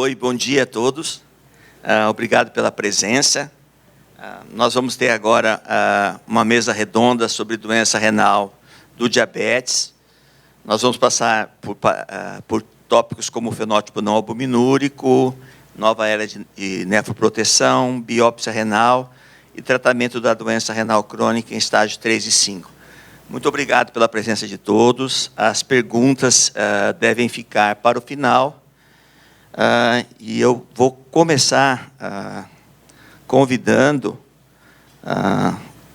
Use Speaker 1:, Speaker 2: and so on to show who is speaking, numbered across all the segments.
Speaker 1: Oi, bom dia a todos. Obrigado pela presença. Nós vamos ter agora uma mesa redonda sobre doença renal do diabetes. Nós vamos passar por tópicos como o fenótipo não albuminúrico, nova era de nefroproteção, biópsia renal e tratamento da doença renal crônica em estágio 3 e 5. Muito obrigado pela presença de todos. As perguntas devem ficar para o final. E eu vou começar convidando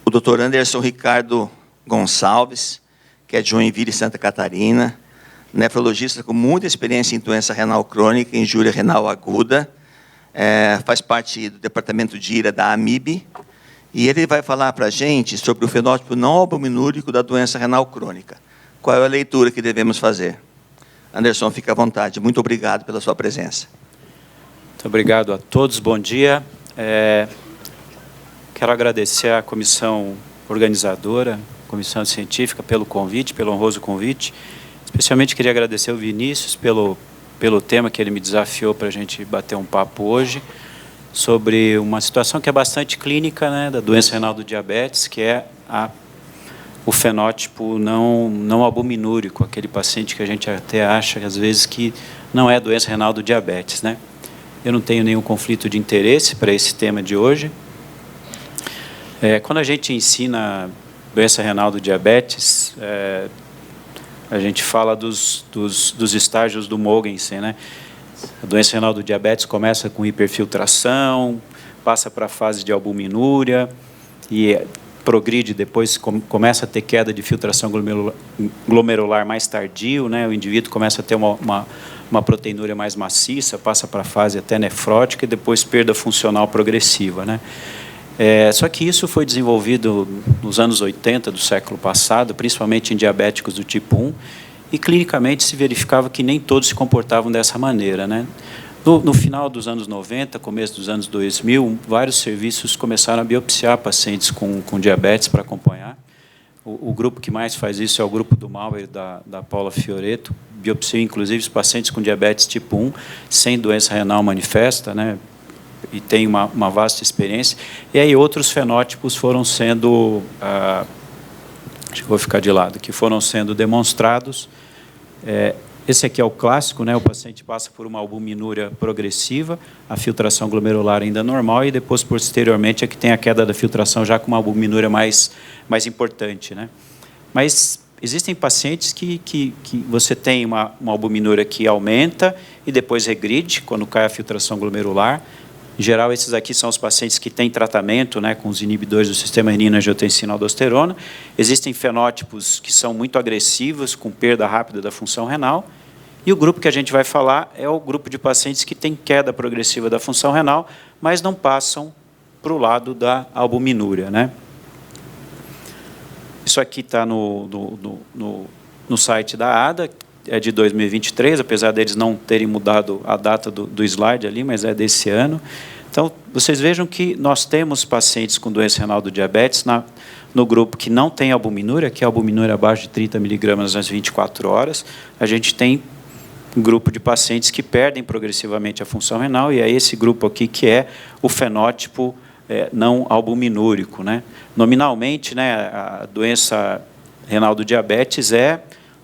Speaker 1: o Dr. Anderson Ricardo Gonçalves, que é de Joinville, Santa Catarina, nefrologista com muita experiência em doença renal crônica e injúria renal aguda, faz parte do departamento de IRA da AMIB, e ele vai falar para a gente sobre o fenótipo não albuminúrico da doença renal crônica. Qual é a leitura que devemos fazer? Anderson, fique à vontade. Muito obrigado pela sua presença.
Speaker 2: Muito obrigado a todos. Bom dia. Quero agradecer à comissão organizadora, comissão científica, pelo convite, pelo honroso convite. Especialmente queria agradecer ao Vinícius pelo tema que ele me desafiou para a gente bater um papo hoje sobre uma situação que é bastante clínica, né, da doença renal do diabetes, que é o fenótipo não albuminúrico, aquele paciente que a gente até acha, às vezes, que não é doença renal do diabetes, né? Eu não tenho nenhum conflito de interesse para esse tema de hoje. Quando a gente ensina doença renal do diabetes, a gente fala dos estágios do Mogensen, né? A doença renal do diabetes começa com hiperfiltração, passa para a fase de albuminúria e progride, depois começa a ter queda de filtração glomerular mais tardio, né? O indivíduo começa a ter uma proteinúria mais maciça, passa para a fase até nefrótica e depois perda funcional progressiva, né? Só que isso foi desenvolvido nos anos 80 do século passado, principalmente em diabéticos do tipo 1, e clinicamente se verificava que nem todos se comportavam dessa maneira, né? No final dos anos 90, começo dos anos 2000, vários serviços começaram a biopsiar pacientes com diabetes para acompanhar. O grupo que mais faz isso é o grupo do Mauer, da Paula Fioretto, biopsia inclusive os pacientes com diabetes tipo 1, sem doença renal manifesta, né? E tem uma vasta experiência. E aí outros fenótipos foram sendo, acho que vou ficar de lado, que foram sendo demonstrados. Esse aqui é o clássico, né? O paciente passa por uma albuminúria progressiva, a filtração glomerular ainda normal, e depois, posteriormente, é que tem a queda da filtração já com uma albuminúria mais importante, né? Mas existem pacientes que você tem uma albuminúria que aumenta e depois regride quando cai a filtração glomerular. Em geral, esses aqui são os pacientes que têm tratamento, né, com os inibidores do sistema renina-angiotensina-aldosterona. Existem fenótipos que são muito agressivos, com perda rápida da função renal. E o grupo que a gente vai falar é o grupo de pacientes que tem queda progressiva da função renal, mas não passam para o lado da albuminúria, né? Isso aqui está no site da ADA, é de 2023, apesar deles não terem mudado a data do slide ali, mas é desse ano. Então, vocês vejam que nós temos pacientes com doença renal do diabetes no grupo que não tem albuminúria, que é albuminúria abaixo de 30 miligramas nas 24 horas. A gente tem um grupo de pacientes que perdem progressivamente a função renal, e é esse grupo aqui que é o fenótipo não albuminúrico, né? Nominalmente, né, a doença renal do diabetes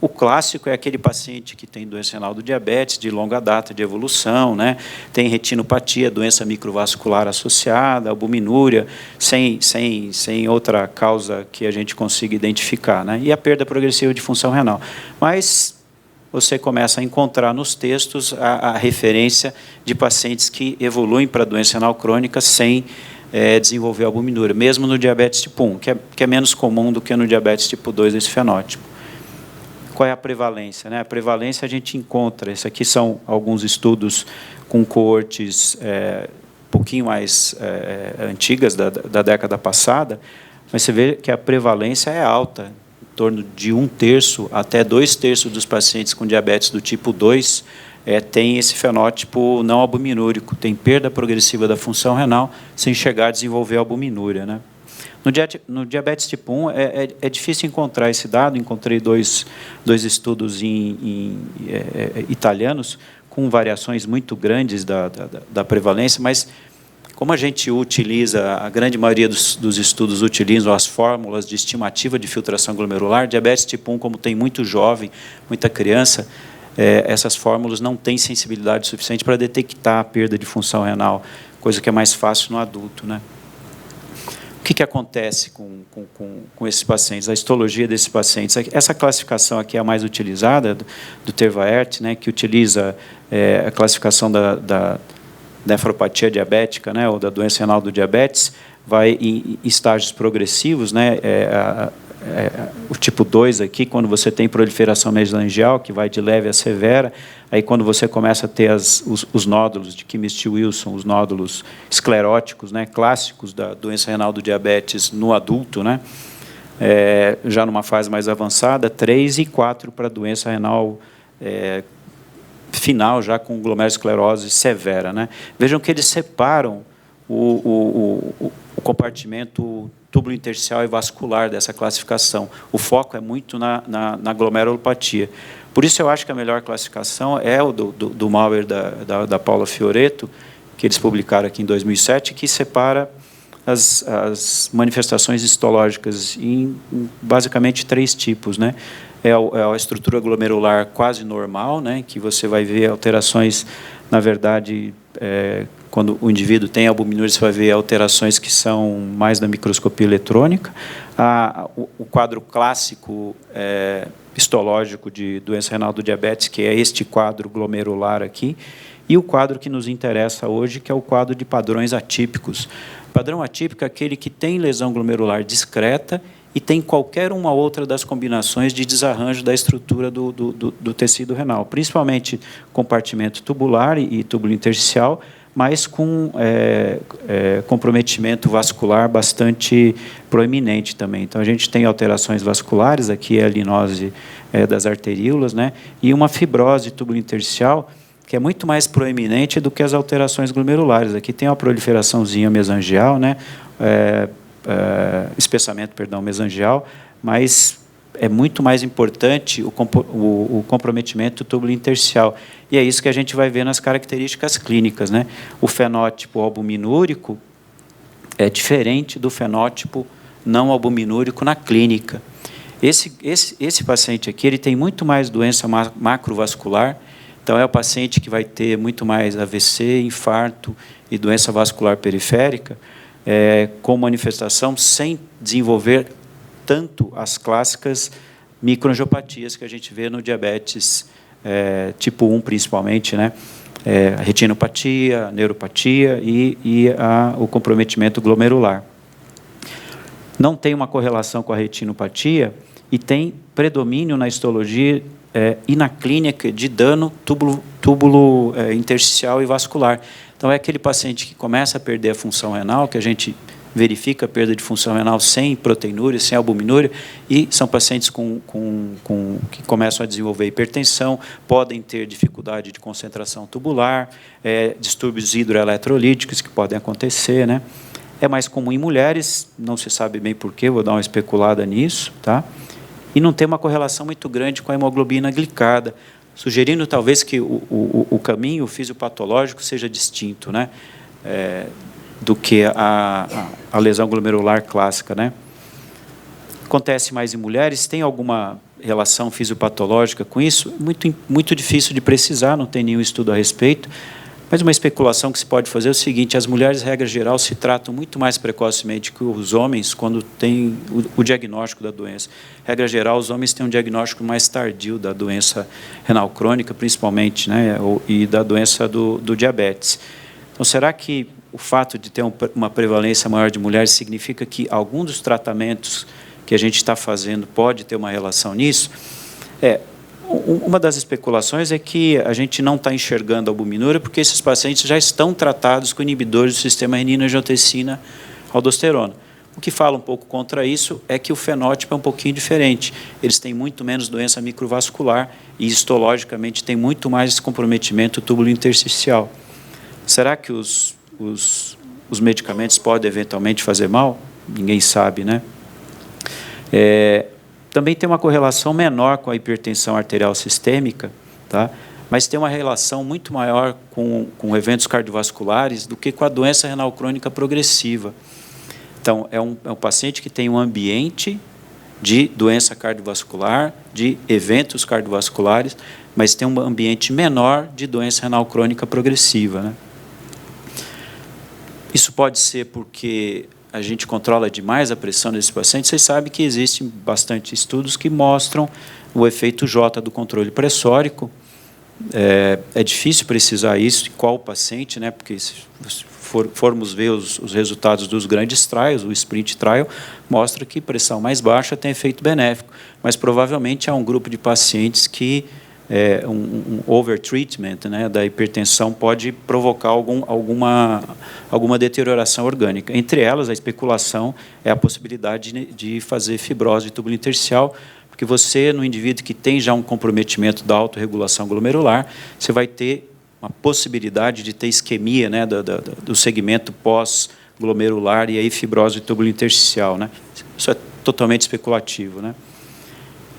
Speaker 2: o clássico é aquele paciente que tem doença renal do diabetes de longa data de evolução, né? Tem retinopatia, doença microvascular associada, albuminúria, sem outra causa que a gente consiga identificar, né? E a perda progressiva de função renal. Mas você começa a encontrar nos textos a referência de pacientes que evoluem para doença renal crônica sem desenvolver albuminúria, mesmo no diabetes tipo 1, que é menos comum do que no diabetes tipo 2 esse fenótipo. Qual é a prevalência, né? A prevalência a gente encontra, esses aqui são alguns estudos com coortes um pouquinho mais antigas, da década passada, mas você vê que a prevalência é alta, em torno de 1/3 até 2/3 dos pacientes com diabetes do tipo 2 tem esse fenótipo não albuminúrico, tem perda progressiva da função renal sem chegar a desenvolver albuminúria, né? No diabetes tipo 1, é difícil encontrar esse dado. Encontrei dois estudos italianos com variações muito grandes da prevalência, mas como a gente utiliza, a grande maioria dos estudos utilizam as fórmulas de estimativa de filtração glomerular, diabetes tipo 1, como tem muito jovem, muita criança, essas fórmulas não têm sensibilidade suficiente para detectar a perda de função renal, coisa que é mais fácil no adulto, né? O que acontece com esses pacientes? A histologia desses pacientes. Essa classificação aqui é a mais utilizada, do Tervaert, né, que utiliza a classificação da nefropatia diabética, né, ou da doença renal do diabetes, vai em estágios progressivos, né, o tipo 2 aqui, quando você tem proliferação mesolangial, que vai de leve a severa, aí quando você começa a ter os nódulos de Kimmich-Wilson, os nódulos escleróticos, né, clássicos da doença renal do diabetes no adulto, né, já numa fase mais avançada, 3 e 4 para a doença renal final, já com glomerulosclerose severa, né. Vejam que eles separam o compartimento túbulo intersticial e vascular dessa classificação. O foco é muito na glomerulopatia. Por isso, eu acho que a melhor classificação é o do Maurer, da Paula Fioretto, que eles publicaram aqui em 2007, que separa as manifestações histológicas em basicamente 3 tipos, né? É a estrutura glomerular quase normal, né, que você vai ver alterações, na verdade, quando o indivíduo tem albuminúria, você vai ver alterações que são mais da microscopia eletrônica. O quadro clássico histológico de doença renal do diabetes, que é este quadro glomerular aqui, e o quadro que nos interessa hoje, que é o quadro de padrões atípicos. Padrão atípico é aquele que tem lesão glomerular discreta e tem qualquer uma outra das combinações de desarranjo da estrutura do tecido renal, principalmente compartimento tubular e túbulo intersticial, mas com comprometimento vascular bastante proeminente também. Então, a gente tem alterações vasculares, aqui é a linose das arteríolas, né, e uma fibrose túbulo intersticial, que é muito mais proeminente do que as alterações glomerulares. Aqui tem uma proliferaçãozinha mesangial, né, espessamento, perdão, mesangial, mas é muito mais importante o comprometimento do túbulo intersticial. E é isso que a gente vai ver nas características clínicas, né? O fenótipo albuminúrico é diferente do fenótipo não albuminúrico na clínica. Esse paciente aqui, ele tem muito mais doença macrovascular, então é o paciente que vai ter muito mais AVC, infarto e doença vascular periférica, com manifestação sem desenvolver tanto as clássicas microangiopatias que a gente vê no diabetes tipo 1, principalmente, né? A retinopatia, a neuropatia e o comprometimento glomerular. Não tem uma correlação com a retinopatia e tem predomínio na histologia e na clínica de dano túbulo intersticial e vascular. Então, é aquele paciente que começa a perder a função renal, que a gente verifica a perda de função renal sem proteinúria, sem albuminúria, e são pacientes que começam a desenvolver hipertensão, podem ter dificuldade de concentração tubular, distúrbios hidroeletrolíticos que podem acontecer, né? É mais comum em mulheres, não se sabe bem porquê, vou dar uma especulada nisso, tá? E não tem uma correlação muito grande com a hemoglobina glicada, sugerindo talvez que o caminho fisiopatológico seja distinto, né, do que a lesão glomerular clássica, né. Acontece mais em mulheres, tem alguma relação fisiopatológica com isso? Muito difícil de precisar, não tem nenhum estudo a respeito, mas uma especulação que se pode fazer é o seguinte: as mulheres, regra geral, se tratam muito mais precocemente que os homens quando tem o diagnóstico da doença. Regra geral, os homens têm um diagnóstico mais tardio da doença renal crônica, principalmente, né, e da doença do diabetes. Então, será que o fato de ter uma prevalência maior de mulheres significa que algum dos tratamentos que a gente está fazendo pode ter uma relação nisso? Uma das especulações é que a gente não está enxergando a albuminúria porque esses pacientes já estão tratados com inibidores do sistema renina-angiotensina-aldosterona. O que fala um pouco contra isso é que o fenótipo é um pouquinho diferente. Eles têm muito menos doença microvascular e, histologicamente, tem muito mais comprometimento do túbulo intersticial. Será que os medicamentos podem eventualmente fazer mal? Ninguém sabe, né? Também tem uma correlação menor com a hipertensão arterial sistêmica, tá? mas tem uma relação muito maior com eventos cardiovasculares do que com a doença renal crônica progressiva. Então, é um paciente que tem um ambiente de doença cardiovascular, de eventos cardiovasculares, mas tem um ambiente menor de doença renal crônica progressiva, né? Isso pode ser porque a gente controla demais a pressão desse paciente. Vocês sabem que existem bastante estudos que mostram o efeito J do controle pressórico. É difícil precisar isso, qual paciente, né? Porque se formos ver os resultados dos grandes trials, o sprint trial, mostra que pressão mais baixa tem efeito benéfico, mas provavelmente há um grupo de pacientes que um overtreatment, né, da hipertensão pode provocar alguma deterioração orgânica. Entre elas, a especulação é a possibilidade de fazer fibrose de túbulo intersticial, porque você, no indivíduo que tem já um comprometimento da autorregulação glomerular, você vai ter uma possibilidade de ter isquemia, né, do segmento pós-glomerular e aí fibrose de túbulo intersticial, né? Isso é totalmente especulativo, né?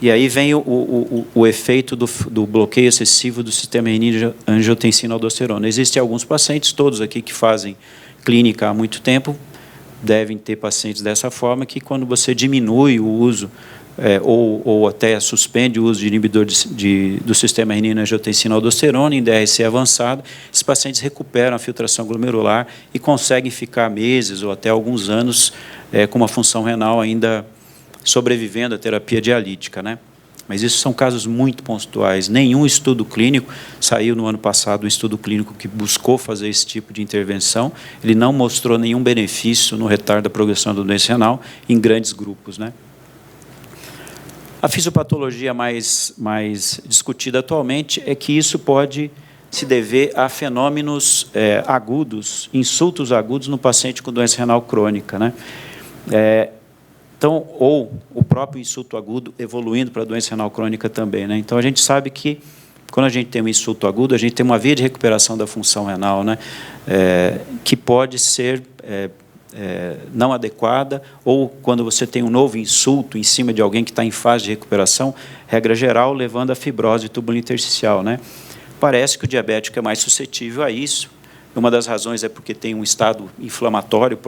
Speaker 2: E aí vem o efeito do bloqueio excessivo do sistema renina-angiotensina-aldosterona. Existem alguns pacientes, todos aqui que fazem clínica há muito tempo, devem ter pacientes dessa forma, que quando você diminui o uso ou até suspende o uso de inibidor do sistema renina-angiotensina-aldosterona em DRC avançado, esses pacientes recuperam a filtração glomerular e conseguem ficar meses ou até alguns anos com uma função renal ainda sobrevivendo à terapia dialítica, né? Mas isso são casos muito pontuais. Nenhum estudo clínico, saiu no ano passado um estudo clínico que buscou fazer esse tipo de intervenção, ele não mostrou nenhum benefício no retardo da progressão da doença renal em grandes grupos, né? A fisiopatologia mais discutida atualmente é que isso pode se dever a fenômenos agudos, insultos agudos no paciente com doença renal crônica, né? Então, ou o próprio insulto agudo evoluindo para a doença renal crônica também, né? Então, a gente sabe que, quando a gente tem um insulto agudo, a gente tem uma via de recuperação da função renal, né? Que pode ser não adequada, ou quando você tem um novo insulto em cima de alguém que está em fase de recuperação, regra geral, levando à fibrose túbulo intersticial, né? Parece que o diabético é mais suscetível a isso. Uma das razões é porque tem um estado inflamatório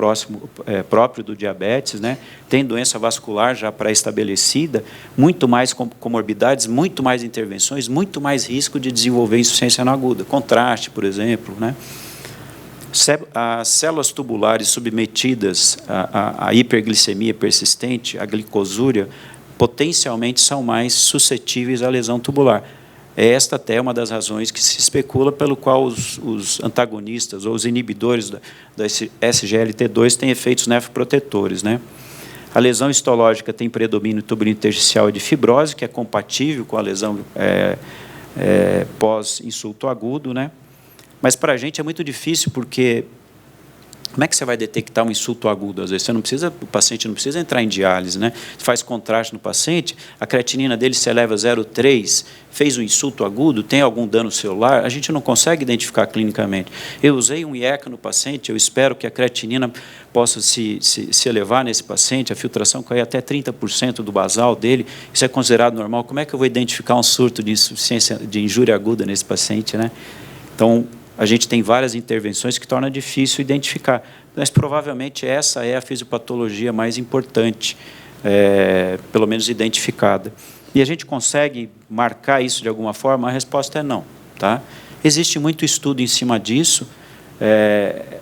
Speaker 2: próprio do diabetes, né? Tem doença vascular já pré-estabelecida, muito mais comorbidades, muito mais intervenções, muito mais risco de desenvolver insuficiência renal aguda. Contraste, por exemplo, né? As células tubulares submetidas à hiperglicemia persistente, à glicosúria, potencialmente são mais suscetíveis à lesão tubular. Esta até é uma das razões que se especula pelo qual os antagonistas ou os inibidores da SGLT2 têm efeitos nefroprotetores, né? A lesão histológica tem predomínio túbulo intersticial e de fibrose, que é compatível com a lesão pós-insulto agudo, né? Mas para a gente é muito difícil, porque como é que você vai detectar um insulto agudo? Às vezes o paciente não precisa entrar em diálise, né? Faz contraste no paciente, a creatinina dele se eleva a 0,3, fez um insulto agudo, tem algum dano celular, a gente não consegue identificar clinicamente. Eu usei um IECA no paciente, eu espero que a creatinina possa se elevar nesse paciente, a filtração cair até 30% do basal dele, isso é considerado normal. Como é que eu vou identificar um surto de insuficiência, de injúria aguda nesse paciente, né? Então, a gente tem várias intervenções que torna difícil identificar, mas provavelmente essa é a fisiopatologia mais importante, pelo menos identificada. E a gente consegue marcar isso de alguma forma? A resposta é não, tá? Existe muito estudo em cima disso.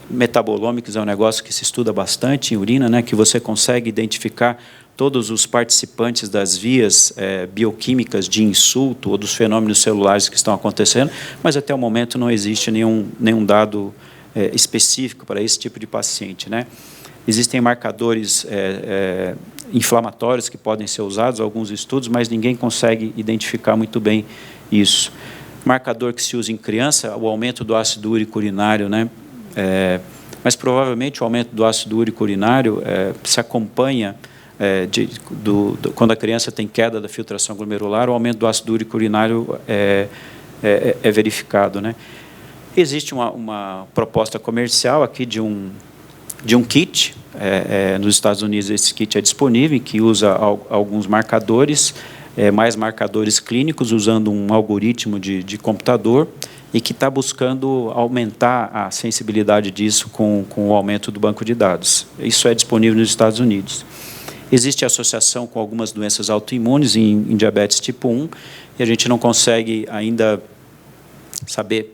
Speaker 2: Metabolômicos é um negócio que se estuda bastante em urina, né, que você consegue identificar todos os participantes das vias bioquímicas de insulto ou dos fenômenos celulares que estão acontecendo, mas até o momento não existe nenhum dado específico para esse tipo de paciente, né? Existem marcadores inflamatórios que podem ser usados, alguns estudos, mas ninguém consegue identificar muito bem isso. Marcador que se usa em criança, o aumento do ácido úrico urinário, né? Mas provavelmente o aumento do ácido úrico urinário se acompanha quando a criança tem queda da filtração glomerular, o aumento do ácido úrico urinário é verificado, né? Existe uma proposta comercial aqui de um kit, nos Estados Unidos esse kit é disponível, que usa alguns marcadores, mais marcadores clínicos usando um algoritmo de computador e que está buscando aumentar a sensibilidade disso com o aumento do banco de dados. Isso é disponível nos Estados Unidos. Existe associação com algumas doenças autoimunes em diabetes tipo 1, e a gente não consegue ainda saber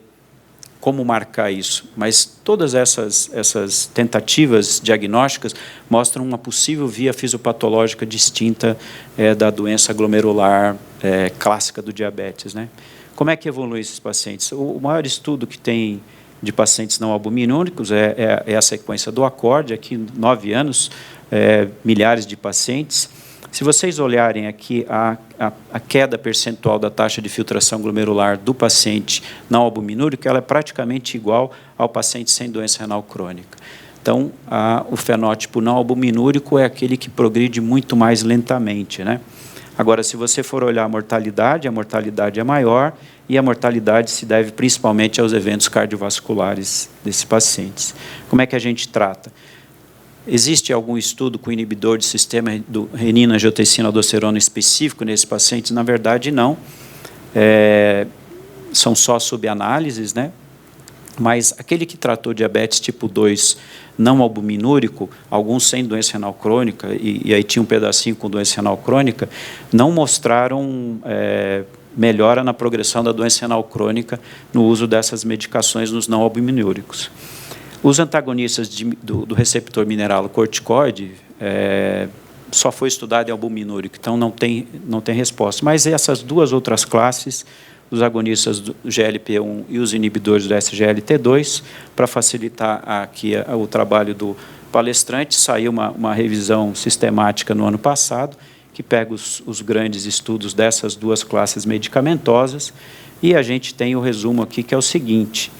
Speaker 2: como marcar isso, mas todas essas tentativas diagnósticas mostram uma possível via fisiopatológica distinta da doença glomerular clássica do diabetes, né? Como é que evoluem esses pacientes? O maior estudo que tem de pacientes não albuminúricos é a sequência do ACCORD, aqui 9 anos, milhares de pacientes. Se vocês olharem aqui a queda percentual da taxa de filtração glomerular do paciente não albuminúrico, ela é praticamente igual ao paciente sem doença renal crônica. Então, o fenótipo não albuminúrico é aquele que progride muito mais lentamente, né? Agora, se você for olhar a mortalidade é maior, e a mortalidade se deve principalmente aos eventos cardiovasculares desses pacientes. Como é que a gente trata? Existe algum estudo com inibidor de sistema do renina, angiotensina, aldosterona específico nesses pacientes? Na verdade, não. São só subanálises, né? Mas aquele que tratou diabetes tipo 2 não albuminúrico, alguns sem doença renal crônica, e aí tinha um pedacinho com doença renal crônica, não mostraram melhora na progressão da doença renal crônica no uso dessas medicações nos não albuminúricos. Os antagonistas do receptor mineralocorticoide só foi estudado em albuminúrico, então não tem resposta. Mas essas duas outras classes, os agonistas do GLP-1 e os inibidores do SGLT2, para facilitar aqui o trabalho do palestrante, saiu uma revisão sistemática no ano passado, que pega os grandes estudos dessas duas classes medicamentosas, e a gente tem o resumo aqui, que é o seguinte: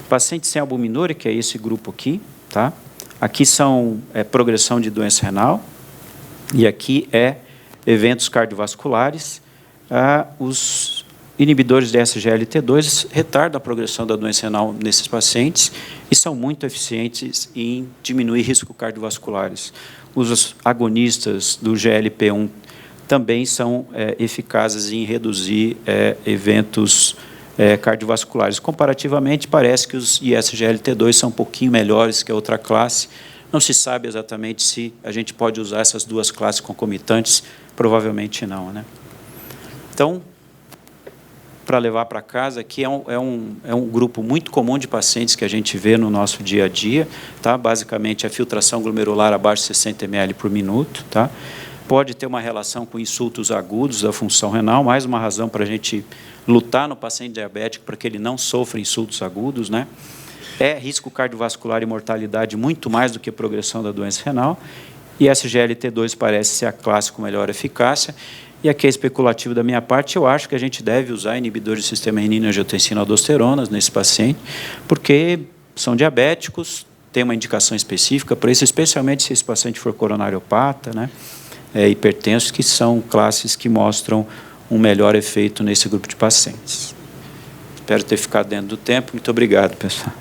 Speaker 2: pacientes sem albuminúrica, é esse grupo aqui, tá? Aqui são progressão de doença renal, e aqui eventos cardiovasculares. Os inibidores de SGLT2 retardam a progressão da doença renal nesses pacientes e são muito eficientes em diminuir riscos cardiovasculares. Os agonistas do GLP-1 também são eficazes em reduzir eventos cardiovasculares. Comparativamente, parece que os ISGLT2 são um pouquinho melhores que a outra classe. Não se sabe exatamente se a gente pode usar essas duas classes concomitantes, provavelmente não, né? Então, para levar para casa, aqui é um grupo muito comum de pacientes que a gente vê no nosso dia a dia, tá? Basicamente, a filtração glomerular abaixo de 60 ml por minuto, tá? Pode ter uma relação com insultos agudos da função renal, mais uma razão para a gente lutar no paciente diabético para que ele não sofra insultos agudos, né? Risco cardiovascular e mortalidade muito mais do que a progressão da doença renal, e SGLT2 parece ser a classe com melhor eficácia. E aqui é especulativo da minha parte, eu acho que a gente deve usar inibidores do sistema renina, angiotensina, aldosterona nesse paciente, porque são diabéticos, tem uma indicação específica para isso, especialmente se esse paciente for coronariopata, né? Hipertenso, que são classes que mostram um melhor efeito nesse grupo de pacientes. Espero ter ficado dentro do tempo. Muito obrigado, pessoal.